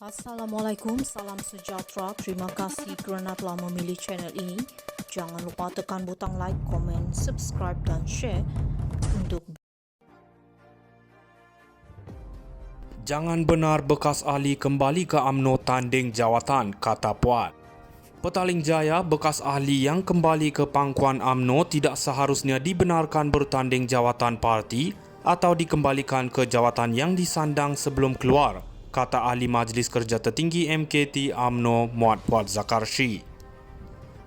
Assalamualaikum, salam sejahtera. Terima kasih kerana telah memilih channel ini. Jangan lupa tekan butang like, komen, subscribe dan share untuk Jangan benar bekas ahli kembali ke UMNO tanding jawatan, kata Puat. Petaling Jaya, bekas ahli yang kembali ke pangkuan UMNO tidak seharusnya dibenarkan bertanding jawatan parti atau dikembalikan ke jawatan yang disandang sebelum keluar, kata Ahli Majlis Kerja Tertinggi MKT UMNO Muhammad Puat Zakarshi.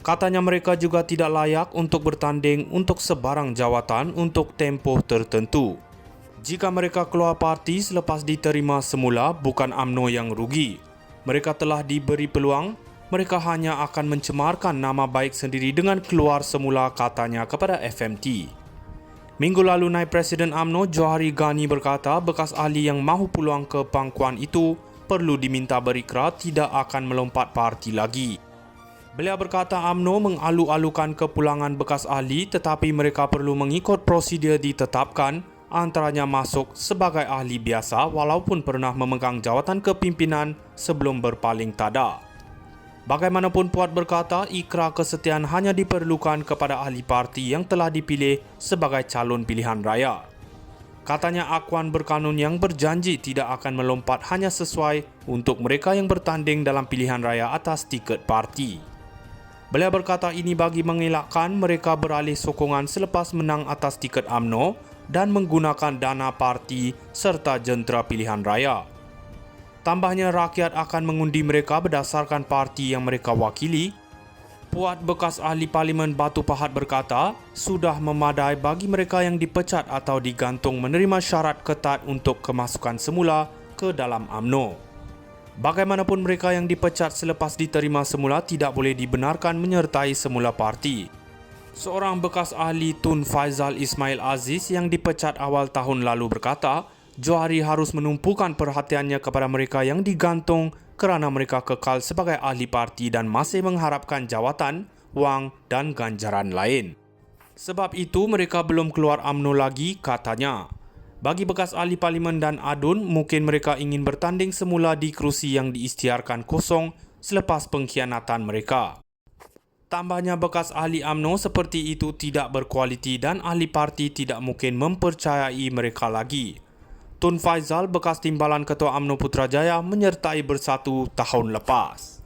Katanya mereka juga tidak layak untuk bertanding untuk sebarang jawatan untuk tempoh tertentu. Jika mereka keluar parti selepas diterima semula, bukan UMNO yang rugi. Mereka telah diberi peluang, mereka hanya akan mencemarkan nama baik sendiri dengan keluar semula, katanya kepada FMT. Minggu lalu, Naib Presiden UMNO Johari Ghani berkata bekas ahli yang mahu peluang ke pangkuan itu perlu diminta berikrar tidak akan melompat parti lagi. Beliau berkata UMNO mengalu-alukan kepulangan bekas ahli tetapi mereka perlu mengikut prosedur ditetapkan, antaranya masuk sebagai ahli biasa walaupun pernah memegang jawatan kepimpinan sebelum berpaling tada. Bagaimanapun Puat berkata ikrar kesetiaan hanya diperlukan kepada ahli parti yang telah dipilih sebagai calon pilihan raya. Katanya akuan berkanun yang berjanji tidak akan melompat hanya sesuai untuk mereka yang bertanding dalam pilihan raya atas tiket parti. Beliau berkata ini bagi mengelakkan mereka beralih sokongan selepas menang atas tiket UMNO dan menggunakan dana parti serta jentera pilihan raya. Tambahnya rakyat akan mengundi mereka berdasarkan parti yang mereka wakili. Puat bekas ahli Parlimen Batu Pahat berkata sudah memadai bagi mereka yang dipecat atau digantung menerima syarat ketat untuk kemasukan semula ke dalam UMNO. Bagaimanapun mereka yang dipecat selepas diterima semula tidak boleh dibenarkan menyertai semula parti. Seorang bekas ahli Tun Faizal Ismail Aziz yang dipecat awal tahun lalu berkata, Johari harus menumpukan perhatiannya kepada mereka yang digantung kerana mereka kekal sebagai ahli parti dan masih mengharapkan jawatan, wang dan ganjaran lain. Sebab itu mereka belum keluar UMNO lagi, katanya. Bagi bekas ahli parlimen dan adun, mungkin mereka ingin bertanding semula di kerusi yang diisytiharkan kosong selepas pengkhianatan mereka. Tambahnya bekas ahli UMNO seperti itu tidak berkualiti dan ahli parti tidak mungkin mempercayai mereka lagi. Tun Faizal, bekas timbalan Ketua UMNO Putrajaya, menyertai Bersatu tahun lepas.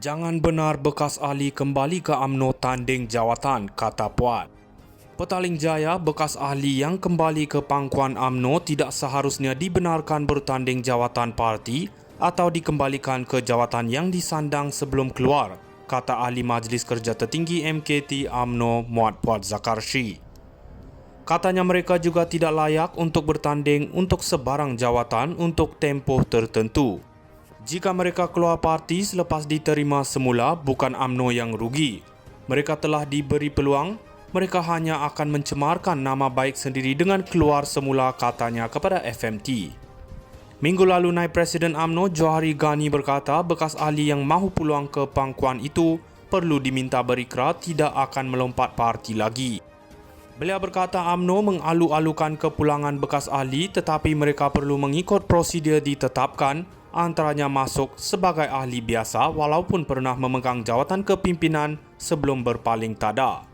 Jangan benar bekas ahli kembali ke UMNO tanding jawatan, kata Puat. Petaling Jaya, bekas ahli yang kembali ke pangkuan UMNO tidak seharusnya dibenarkan bertanding jawatan parti atau dikembalikan ke jawatan yang disandang sebelum keluar, kata Ahli Majlis Kerja Tertinggi MKT UMNO Muhammad Puat Zakarshi. Katanya mereka juga tidak layak untuk bertanding untuk sebarang jawatan untuk tempoh tertentu. Jika mereka keluar parti selepas diterima semula, bukan UMNO yang rugi. Mereka telah diberi peluang, mereka hanya akan mencemarkan nama baik sendiri dengan keluar semula, katanya kepada FMT. Minggu lalu, Naib Presiden UMNO Johari Ghani berkata bekas ahli yang mahu peluang ke pangkuan itu perlu diminta berikrar tidak akan melompat parti lagi. Beliau berkata UMNO mengalu-alukan kepulangan bekas ahli tetapi mereka perlu mengikut prosedur ditetapkan, antaranya masuk sebagai ahli biasa walaupun pernah memegang jawatan kepimpinan sebelum berpaling tada.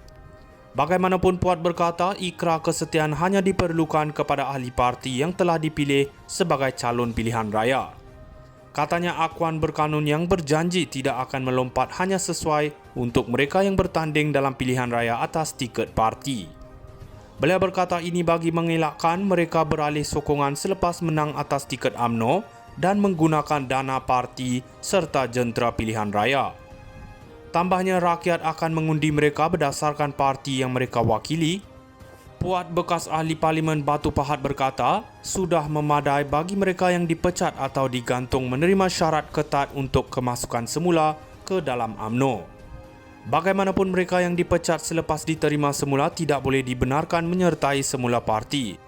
Bagaimanapun Puat berkata ikrar kesetiaan hanya diperlukan kepada ahli parti yang telah dipilih sebagai calon pilihan raya. Katanya akuan berkanun yang berjanji tidak akan melompat hanya sesuai untuk mereka yang bertanding dalam pilihan raya atas tiket parti. Beliau berkata ini bagi mengelakkan mereka beralih sokongan selepas menang atas tiket UMNO dan menggunakan dana parti serta jentera pilihan raya. Tambahnya rakyat akan mengundi mereka berdasarkan parti yang mereka wakili. Puat bekas ahli Parlimen Batu Pahat berkata sudah memadai bagi mereka yang dipecat atau digantung menerima syarat ketat untuk kemasukan semula ke dalam UMNO. Bagaimanapun mereka yang dipecat selepas diterima semula tidak boleh dibenarkan menyertai semula parti.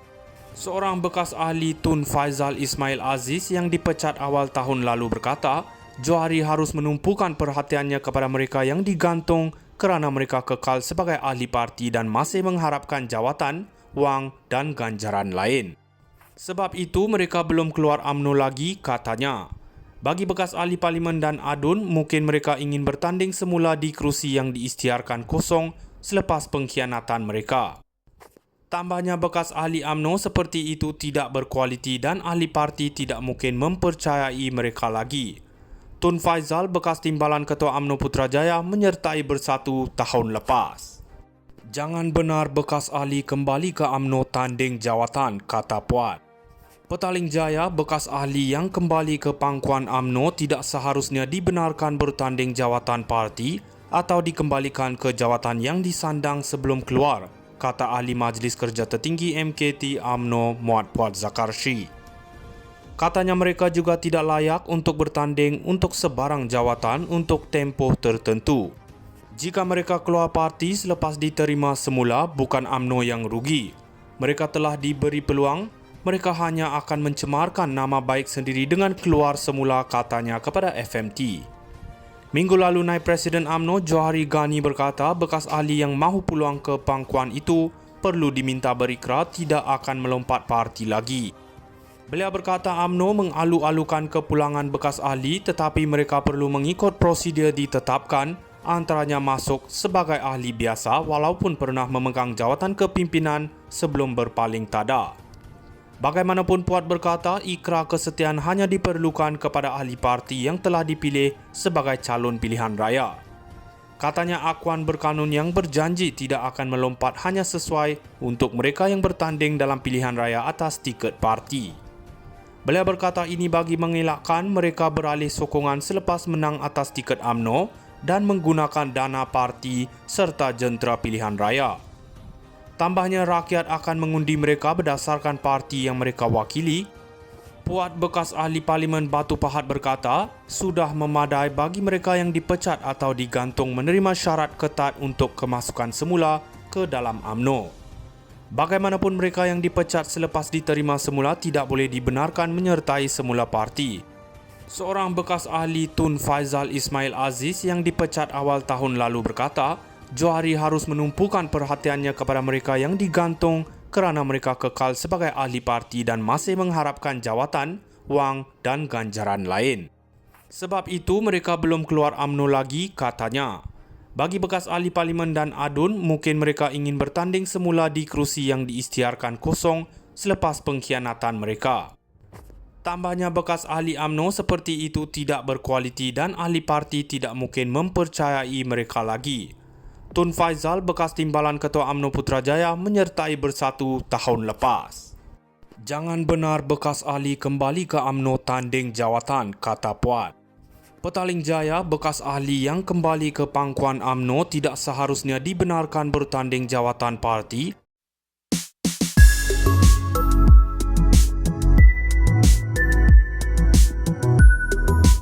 Seorang bekas ahli Tun Faizal Ismail Aziz yang dipecat awal tahun lalu berkata, Johari harus menumpukan perhatiannya kepada mereka yang digantung kerana mereka kekal sebagai ahli parti dan masih mengharapkan jawatan, wang dan ganjaran lain. Sebab itu mereka belum keluar UMNO lagi, katanya. Bagi bekas ahli parlimen dan ADUN, mungkin mereka ingin bertanding semula di kerusi yang diisytiharkan kosong selepas pengkhianatan mereka. Tambahnya, bekas ahli UMNO seperti itu tidak berkualiti dan ahli parti tidak mungkin mempercayai mereka lagi. Tun Faizal, bekas timbalan Ketua UMNO Putrajaya, menyertai Bersatu tahun lepas. Jangan benar bekas ahli kembali ke UMNO tanding jawatan, kata Puat. Petaling Jaya, bekas ahli yang kembali ke pangkuan UMNO tidak seharusnya dibenarkan bertanding jawatan parti atau dikembalikan ke jawatan yang disandang sebelum keluar, kata Ahli Majlis Kerja Tertinggi MKT UMNO Muhammad Puat Zakarshi. Katanya mereka juga tidak layak untuk bertanding untuk sebarang jawatan untuk tempoh tertentu. Jika mereka keluar parti selepas diterima semula, bukan UMNO yang rugi. Mereka telah diberi peluang, mereka hanya akan mencemarkan nama baik sendiri dengan keluar semula, katanya kepada FMT. Minggu lalu, Naib Presiden UMNO Johari Ghani berkata bekas ahli yang mahu peluang ke pangkuan itu perlu diminta berikrar tidak akan melompat parti lagi. Beliau berkata UMNO mengalu-alukan kepulangan bekas ahli tetapi mereka perlu mengikut prosedur ditetapkan, antaranya masuk sebagai ahli biasa walaupun pernah memegang jawatan kepimpinan sebelum berpaling tada. Bagaimanapun, Puat berkata ikrar kesetiaan hanya diperlukan kepada ahli parti yang telah dipilih sebagai calon pilihan raya. Katanya akuan berkanun yang berjanji tidak akan melompat hanya sesuai untuk mereka yang bertanding dalam pilihan raya atas tiket parti. Beliau berkata ini bagi mengelakkan mereka beralih sokongan selepas menang atas tiket UMNO dan menggunakan dana parti serta jentera pilihan raya. Tambahnya, rakyat akan mengundi mereka berdasarkan parti yang mereka wakili. Puat bekas ahli parlimen Batu Pahat berkata, sudah memadai bagi mereka yang dipecat atau digantung menerima syarat ketat untuk kemasukan semula ke dalam UMNO. Bagaimanapun, mereka yang dipecat selepas diterima semula tidak boleh dibenarkan menyertai semula parti. Seorang bekas ahli Tun Faizal Ismail Aziz yang dipecat awal tahun lalu berkata, Johari harus menumpukan perhatiannya kepada mereka yang digantung kerana mereka kekal sebagai ahli parti dan masih mengharapkan jawatan, wang dan ganjaran lain. Sebab itu mereka belum keluar UMNO lagi, katanya. Bagi bekas ahli parlimen dan ADUN, mungkin mereka ingin bertanding semula di kerusi yang diisytiharkan kosong selepas pengkhianatan mereka. Tambahnya, bekas ahli UMNO seperti itu tidak berkualiti dan ahli parti tidak mungkin mempercayai mereka lagi. Tun Faizal, bekas timbalan Ketua UMNO Putrajaya, menyertai Bersatu tahun lepas. Jangan benar bekas ahli kembali ke UMNO tanding jawatan, kata Puat. Petaling Jaya, bekas ahli yang kembali ke pangkuan UMNO tidak seharusnya dibenarkan bertanding jawatan parti